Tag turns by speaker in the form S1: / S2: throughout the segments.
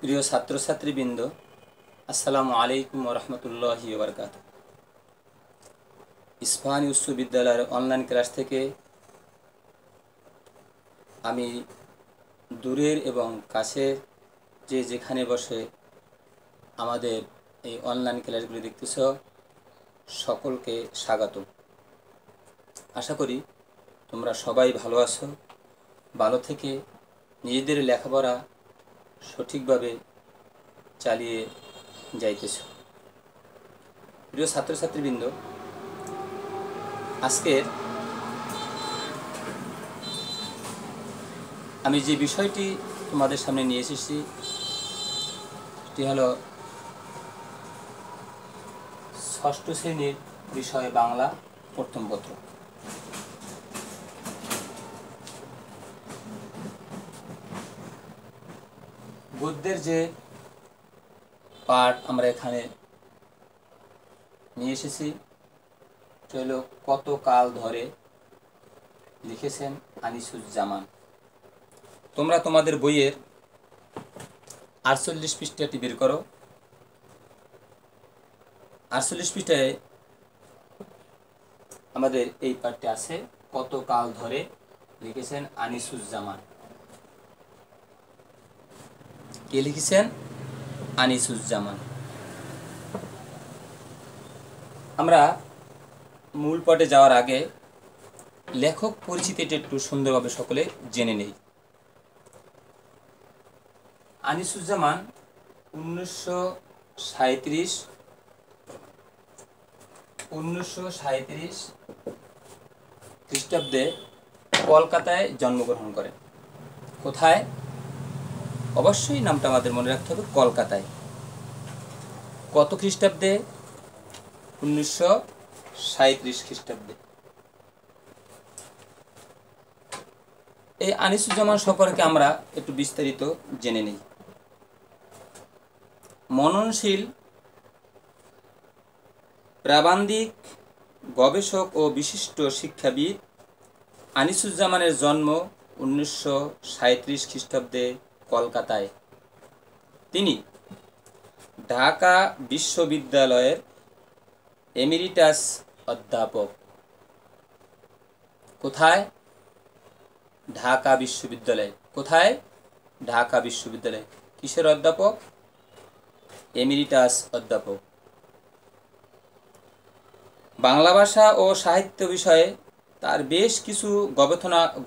S1: প্রিয় ছাত্রছাত্রীবৃন্দ, আসসালামু আলাইকুম ওয়া রাহমাতুল্লাহি ওয়া বারাকাতুহু। ইস্পাহানী উচ্চ বিদ্যালয়ের অনলাইন ক্লাস থেকে আমি দূরের এবং কাছের যেখানে বসে আমাদের এই অনলাইন ক্লাসগুলি দেখতেছ, সকলকে স্বাগত। আশা করি তোমরা সবাই ভালো আছো, ভালো থেকে নিজেদের লেখাপড়া সঠিকভাবে চালিয়ে যাইতেছ। প্রিয় ছাত্রছাত্রীবৃন্দ, আজকের আমি যে বিষয়টি তোমাদের সামনে নিয়ে এসেছি সেটি হলো ষষ্ঠ শ্রেণীর বিষয় বাংলা প্রথম পত্র। গদ্যের যে পাঠ আমরা এখানে নিয়ে এসেছি সেটা হলো কত কাল ধরে, লিখেছেন আনিসুজ্জামান। তোমরা তোমাদের বইয়ের 48 পৃষ্ঠাটি বের করো। 48 পৃষ্ঠায় আমাদের এই পাঠটি আছে, কত কাল ধরে, লিখেছেন আনিসুজ্জামান। কে লিখেছেন? আনিসুজ্জামান। আমরা মূল পাঠে যাওয়ার আগে লেখক পরিচিতিটা একটু সুন্দরভাবে সকলে জেনে নেই। আনিসুজ্জামান 1937 খ্রিস্টাব্দে কলকাতায় জন্মগ্রহণ করেন। কোথায়? অবশ্যই নামটা আমাদের মনে রাখতে হবে, কলকাতায়। কত খ্রিস্টাব্দে? 1937 খ্রিস্টাব্দে। এই আনিসুজ্জামান সম্পর্কে আমরা একটু বিস্তারিত জেনে নিই। মননশীল প্রাবন্ধিক, গবেষক ও বিশিষ্ট শিক্ষাবিদ আনিসুজ্জামানের জন্ম 1937 খ্রিস্টাব্দে কলকাতায়। তিনি ঢাকা বিশ্ববিদ্যালয়ের এমিরিটাস অধ্যাপক। কোথায়? ঢাকা বিশ্ববিদ্যালয়। কোথায়? ঢাকা বিশ্ববিদ্যালয়। কিসের অধ্যাপক? এমিরিটাস অধ্যাপক। বাংলা ভাষা ও সাহিত্য বিষয়ে তার বেশ কিছু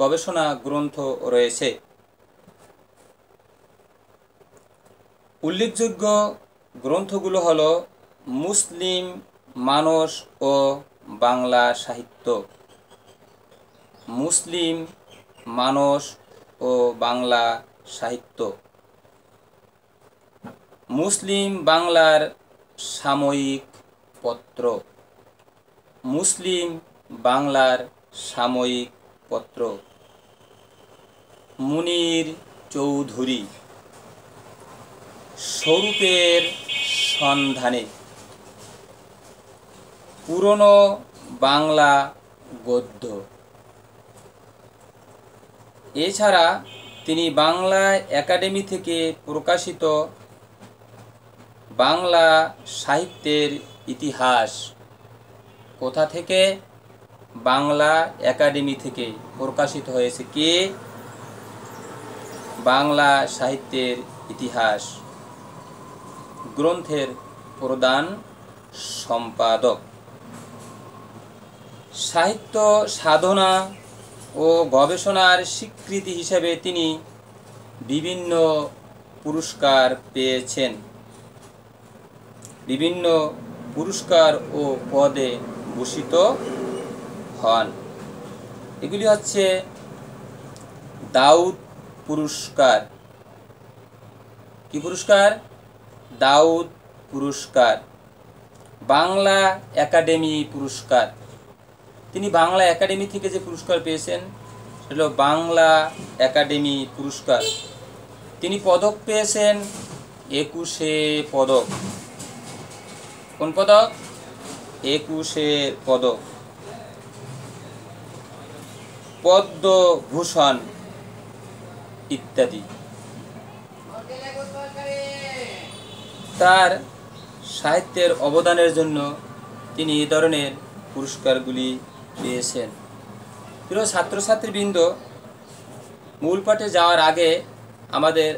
S1: গবেষণা গ্রন্থ রয়েছে। উল্লেখযোগ্য গ্রন্থগুলো হলো মুসলিম মানস ও বাংলা সাহিত্য, মুসলিম মানস ও বাংলা সাহিত্য, মুসলিম বাংলার সাময়িক পত্র, মুসলিম বাংলার সাময়িক পত্র, মুনির চৌধুরী, স্বরূপের সন্ধানে, পুরনো বাংলা গদ্য। এছাড়া তিনি বাংলা একাডেমি থেকে প্রকাশিত বাংলা সাহিত্যের ইতিহাস, কোথা থেকে? বাংলা একাডেমি থেকে প্রকাশিত হয়েছে। কে? বাংলা সাহিত্যের ইতিহাস গ্রন্থের প্রধান সম্পাদক। সাহিত্য সাধনা ও গবেষণার স্বীকৃতি হিসেবে তিনি বিভিন্ন পুরস্কার পেয়েছেন, বিভিন্ন পুরস্কার ও পদে ভূষিত হন। এগুলি হচ্ছে দাউদ পুরস্কার। কি পুরস্কার? দাউদ পুরস্কার, বাংলা একাডেমি পুরস্কার। তিনি বাংলা একাডেমি থেকে যে পুরস্কার পেয়েছেন সেটা হলো বাংলা একাডেমি পুরস্কার। তিনি পদক পেয়েছেন 21 পদক। কোন পদক? 21 পদক। পদ্মভূষণ ইত্যাদি। তার সাহিত্যের অবদানের জন্য তিনি এই ধরনের পুরস্কারগুলি পেয়েছেন। প্রিয় ছাত্রছাত্রীবৃন্দ, মূল পাঠে যাওয়ার আগে আমাদের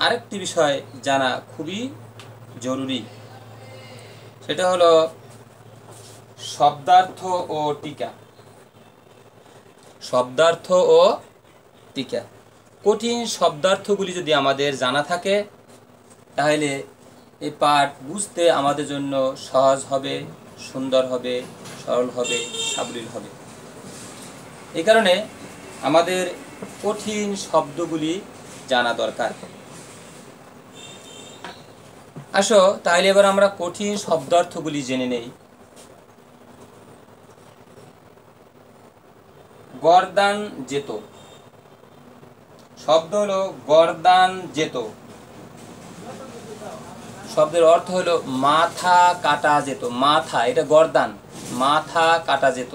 S1: আরেকটি বিষয় জানা খুবই জরুরি। সেটা হলো শব্দার্থ ও টিকা। শব্দার্থ ও টিকা। কঠিন শব্দার্থগুলি যদি আমাদের জানা থাকে তাহলে এই পাঠ বুঝতে আমাদের জন্য সহজ হবে, সুন্দর হবে, সরল হবে, সাবলীল হবে। এই কারণে আমাদের কঠিন শব্দগুলি জানা দরকার। আসো তাহলে এবার আমরা কঠিন শব্দার্থগুলি জেনে নেই। গর্দান যেত, শব্দ হলো গর্দান যেত, শব্দের অর্থ হলো মাথা কাটা যেত। মাথা, এটা গর্দান, মাথা কাটা যেত।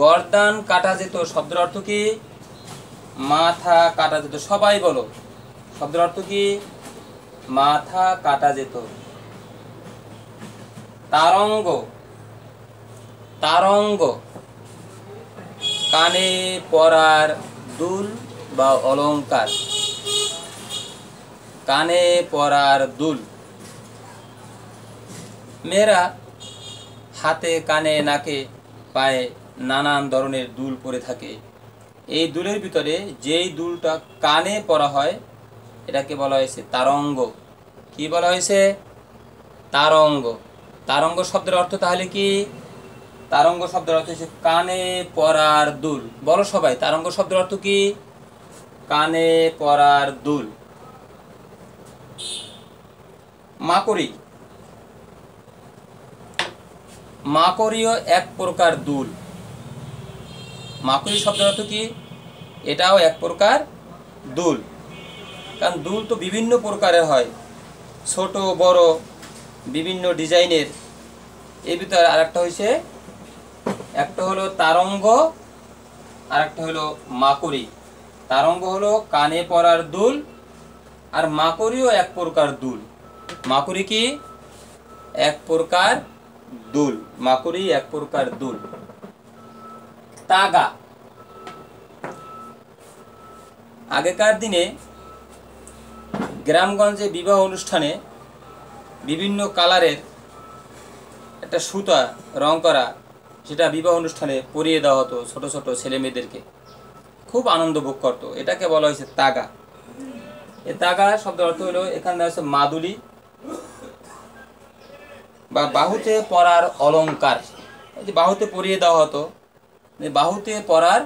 S1: গর্দান কাটা যেত শব্দের অর্থ কি? মাথা কাটা যেত। সবাই বলো, শব্দের অর্থ কি? মাথা কাটা যেত। তারঙ্গ, তারঙ্গ কানে পরার দুল বা অলংকার। কানে পরার দুল। মেয়েরা হাতে, কানে, নাকে, পায়ে নানান ধরনের দুল পরে থাকে। এই দুলের ভিতরে যেই দুলটা কানে পরা হয় এটাকে বলা হয়েছে তারঙ্গ। কি বলা হয়েছে? তারঙ্গ। তারঙ্গ শব্দের অর্থ তাহলে কি? তারঙ্গ শব্দের অর্থ হচ্ছে কানে পরার দুল। বলো সবাই, তারঙ্গ শব্দের অর্থ কি? কানে পরার দুল। মাকড়ি, মাকড়িও এক প্রকার দুল। মাকড়ি শব্দের অর্থ কি? এটাও এক প্রকার দুল। কারণ দুল তো বিভিন্ন প্রকারের হয়, ছোট বড় বিভিন্ন ডিজাইনের। এর ভিতরে আরেকটা হয়েছে, একটা হলো তারঙ্গ আর একটা হলো মাকড়ি। তারঙ্গ হলো কানে পরার দুল, আর মাকড়িও এক প্রকার দুল। মাকড়ি কি? এক প্রকার দুল। মাকড়ি এক প্রকার দুল। তাগা। আগেকার দিনে গ্রামগঞ্জে বিবাহ অনুষ্ঠানে বিভিন্ন কালারের একটা সুতা রং করা, সেটা বিবাহ অনুষ্ঠানে পরিয়ে দেওয়া হতো ছোট ছোট ছেলে মেয়েদেরকে। খুব আনন্দ ভোগ করতো। এটাকে বলা হয়েছে তাগা। এই তাগা শব্দের অর্থ হলো, এখানে আছে মাদুলি বা বাহুতে পরার অলংকার। যে বাহুতে পরিয়ে দেওয়া হতো, বাহুতে পরার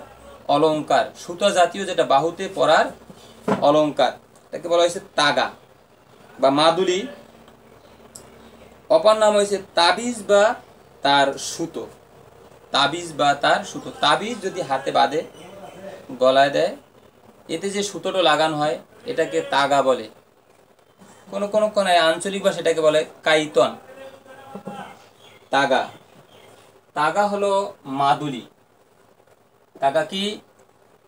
S1: অলংকার, সুতা জাতীয় যেটা বাহুতে পরার অলংকার, এটাকে বলা হয়েছে তাগা বা মাদুলি। অপর নাম হয়েছে তাবিজ বা তার সুতো। তাবিজ বা তার সুতো। তাবিজ যদি হাতে বাঁধে, গলায় দেয়, এতে যে সুতোটা লাগানো হয় এটাকে তাগা বলে। কোনো কোনো কোনায় আঞ্চলিক ভাষা এটাকে বলে কাইতন। তাগা। তাগা হলো মাদুলি। তাগা কি?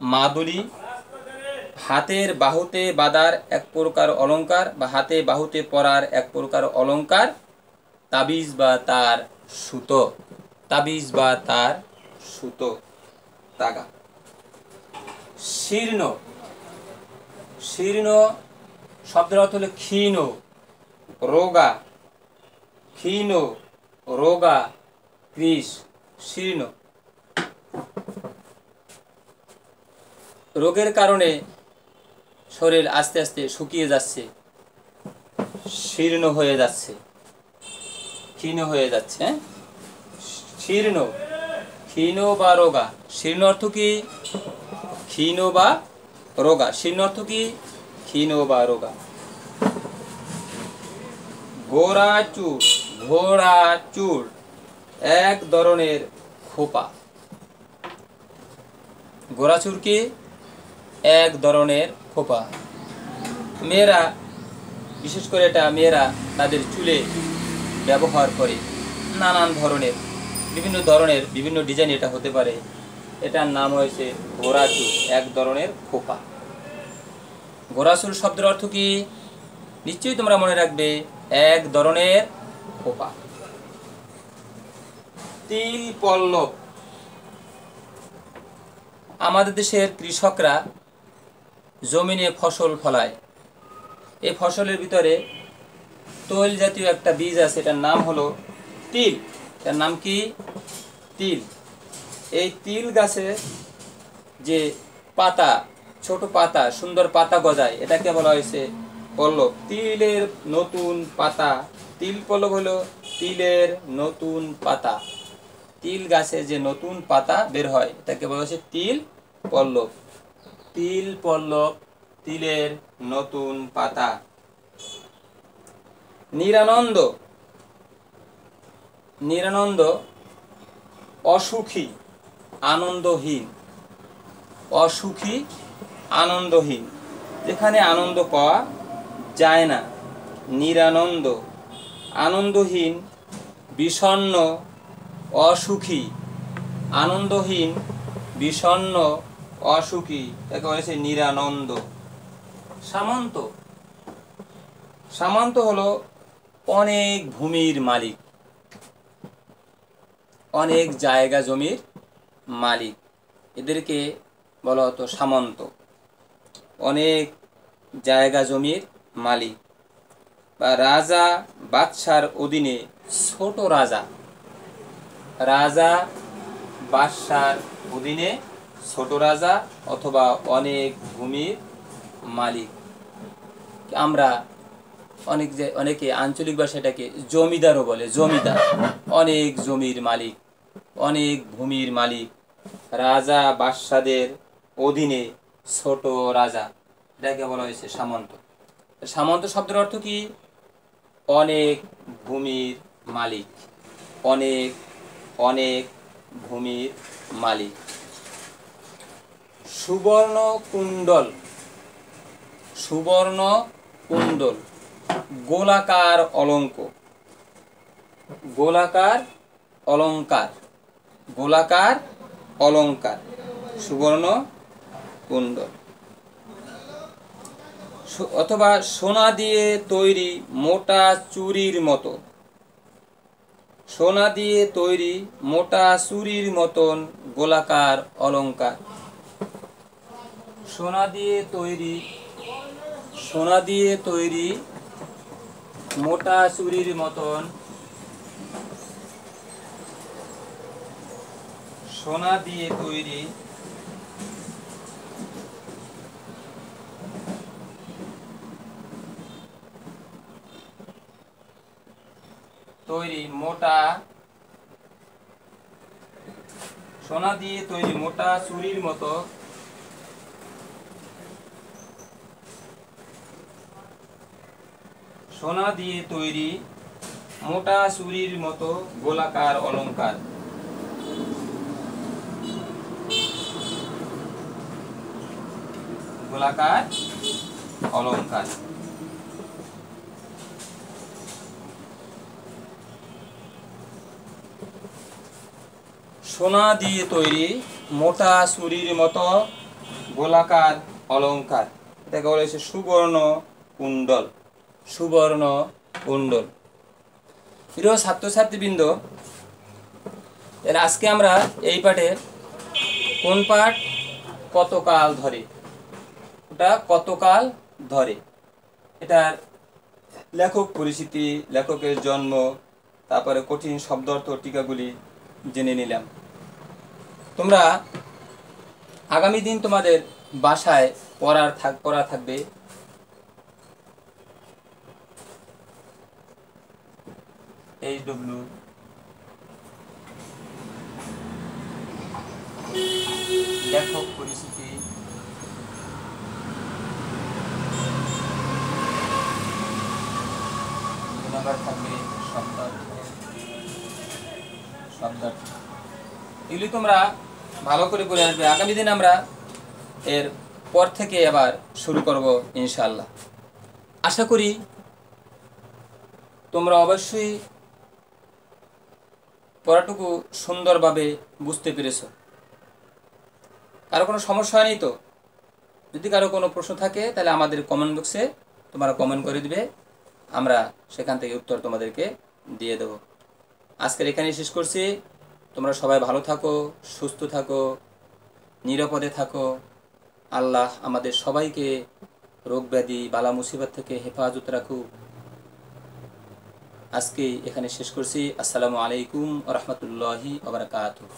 S1: মাদুলি। হাতের বাহুতে বাঁধার এক প্রকার অলংকার বা হাতে বাহুতে পরার এক প্রকার অলংকার, তাবিজ বা তার সুতো। তাবিজ বা তার সুতো, তাগা। শীর্ণ। শীর্ণ শব্দের অর্থ হলো ক্ষীণ, রোগা। ক্ষীণ, রোগা, কৃশ। শীর্ণ। রোগের কারণে শরীর আস্তে আস্তে শুকিয়ে যাচ্ছে, শীর্ণ হয়ে যাচ্ছে, ক্ষীণ হয়ে যাচ্ছে। শীর্ণ, ক্ষীণ বা রোগা। শীর্ণ অর্থ কি? ক্ষীণ বা রোগা। শীর্ণ অর্থ কি? ক্ষীণ বা রোগা। ঘোড়া চুল। ঘোড়া চুল এক ধরনের খোপা। ঘোড়া চুল কি? এক ধরনের খোপা। মেয়েরা, বিশেষ করে এটা মেয়েরা তাদের চুলে ব্যবহার করে নানান ধরনের, বিভিন্ন ডিজাইন এটা হতে পারে। এটার নাম হয়েছে ঘোড়া চুল, এক ধরনের খোপা। ঘোড়া চুল শব্দের অর্থ কি? নিশ্চয়ই তোমরা মনে রাখবে এক ধরনের পোকা। তিল পল্লব। আমাদের দেশের কৃষকরা জমিনে ফসল ফলায়। এই ফসলের ভিতরে তৈল জাতীয় একটা বীজ আছে, এটার নাম হলো তিল। এটার নাম কি? তিল। এই তিল গাছে যে পাতা, ছোট পাতা, সুন্দর পাতা গজায়, এটাকে বলা হয়েছে পল্লব। তিলের নতুন পাতা, তিল পল্লব হলো তিলের নতুন পাতা। তিল গাছে যে নতুন পাতা বের হয় এটাকে বলা হয়েছে তিল পল্লব। তিল পল্লব, তিলের নতুন পাতা। নিরানন্দ। নিরানন্দ অসুখী, আনন্দহীন। অসুখী, আনন্দহীন, যেখানে আনন্দ পাওয়া যায় না। নিরানন্দ। আনন্দহীন, বিষণ্ণ, অসুখী। আনন্দহীন, বিষণ্ণ, অসুখী, তাকে বলেছে নিরানন্দ। সামন্ত। সামন্ত হলো অনেক ভূমির মালিক, অনেক জায়গা জমির মালিক, এদেরকে বলা হতো সামন্ত। অনেক জায়গা জমির মালিক বা রাজা বাদশার অধীনে ছোট রাজা। রাজা বাদশার অধীনে ছোট রাজা অথবা অনেক ভূমির মালিক। আমরা অনেকে আঞ্চলিক ভাষায় এটাকে জমিদারও বলে। জমিদার, অনেক জমির মালিক, অনেক ভূমির মালিক, রাজা বাদশাদের অধীনে ছোট রাজা, এটাকে বলা হয়েছে সামন্ত। সামন্ত শব্দের অর্থ কি? অনেক ভূমির মালিক। অনেক অনেক ভূমির মালিক। সুবর্ণ কুণ্ডল। সুবর্ণ কুণ্ডল গোলাকার অলঙ্ক। গোলাকার অলঙ্কার। গোলাকার অলঙ্কার, সুবর্ণ কুণ্ডল। অথবা সোনা দিয়ে তৈরি মোটা চুরির মতো। সোনা দিয়ে তৈরি মোটা চুরির মতন গোলাকার অলঙ্কার। সোনা দিয়ে তৈরি, সোনা দিয়ে তৈরি মোটা চুরির মতন, সোনা দিয়ে তৈরি মোটা, সোনা দিয়ে তৈরি মোটা চুরির মতো সোনা দিয়ে তৈরি মোটা চুরির মতো গোলাকার অলঙ্কার। গোলাকার অলঙ্কার। সোনা দিয়ে তৈরি মোটা চুরির মতো গোলাকার অলঙ্কার, এটাকে বলা হয়েছে সুবর্ণ কুণ্ডল। সুবর্ণ কুণ্ডল। প্রিয় ছাত্রছাত্রীবৃন্দ, আজকে আমরা এই পাঠে কোন পাঠ কতকাল ধরে, ওটা কতকাল ধরে, এটার লেখক পরিচিতি, লেখকের জন্ম, তারপরে কঠিন শব্দার্থ টিকাগুলি জেনে নিলাম। তোমরা আগামী দিন তোমাদের বাসায় পড়া থাকবে HW লেখক পরিচিতি, থাকবে শব্দার্থ। এগুলি তোমরা ভালো করে পড়ে আসবে। আগামী দিন আমরা এর পর থেকে আবার শুরু করব ইনশাআল্লাহ। আশা করি তোমরা অবশ্যই পড়াটুকু সুন্দরভাবে বুঝতে পেরেছ। কারো কোনো সমস্যা নেই তো? যদি কারো কোনো প্রশ্ন থাকে তাহলে আমাদের কমেন্ট বক্সে তোমরা কমেন্ট করে দিবে, আমরা সেখান থেকে উত্তর তোমাদেরকে দিয়ে দেব। আজকের এখানেই শেষ করছি। তোমরা সবাই ভালো থাকো, সুস্থ থাকো, নিরাপদে থাকো। আল্লাহ আমাদের সবাইকে রোগ ব্যাধি বালা মুসিবত থেকে হেফাজত রাখুক। আজকে এখানে শেষ করছি। আসসালামু আলাইকুম ওয়া রাহমাতুল্লাহি ওয়া বারাকাতুহু।